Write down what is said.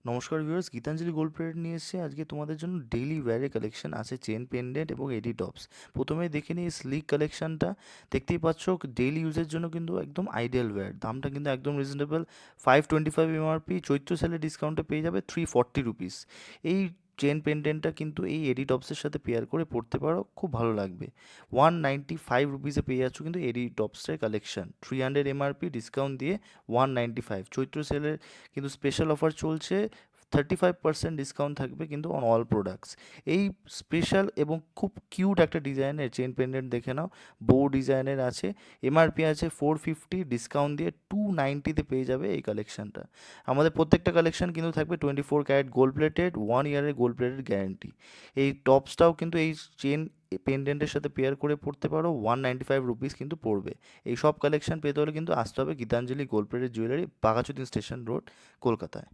নমস্কার viewers, Gitanjali gold plated নিয়ে এসেছে আজকে তোমাদের জন্য ডেইলি ওয়্যারের কালেকশন আছে, চেন পেন্ডেন্ট এবং এডি টপস। প্রথমে দেখে নিই স্লিক কালেকশনটা। দেখতেই পাচ্ছ ডেইলি ইউজের জন্য কিন্তু একদম আইডিয়াল ওয়্যার, দামটা কিন্তু একদম রিজনেবল। 525 এমআরপি, চৈত্র সেলে ডিসকাউন্টে পেয়ে যাবে 340 রুপিস। এই চেন পেন্ডেন্টটা কিন্তু এই এডি টপসের সাথে পেয়ার করে পড়তে পারো, খুব ভালো লাগবে। 195 রুপিসে পেয়ে যাচ্ছ কিন্তু এডি টপসের কালেকশন, 300 এমআরপি ডিসকাউন্ট দিয়ে 195। চৈত্র সেলের কিন্তু স্পেশাল অফার চলছে, 35% ডিসকাউন্ট থাকবে কিন্তু অন অল প্রোডাক্টস। এই স্পেশাল এবং খুব কিউট একটা ডিজাইনের চেন পেন্ডেন্ট দেখে নাও, বো ডিজাইনের আছে। এমআরপি আছে 450, ডিসকাউন্ট দিয়ে 290-তে পেয়ে যাবে এই কালেকশনটা। আমাদের প্রত্যেকটা কালেকশন কিন্তু থাকবে 24 ক্যারেট গোল্ড প্লেটেড, 1 ইয়ারের গোল্ড প্লেটেড গ্যারেন্টি। এই টপসটাও কিন্তু এই চেন পেন্ডেন্টের সাথে পেয়ার করে পড়তে পারো, 195 রুপিস কিন্তু পড়বে। এই সব কালেকশন পেতে হলে কিন্তু আসতে হবে Gitanjali gold plated jewellery, Baghajatin station road, কলকাতায়।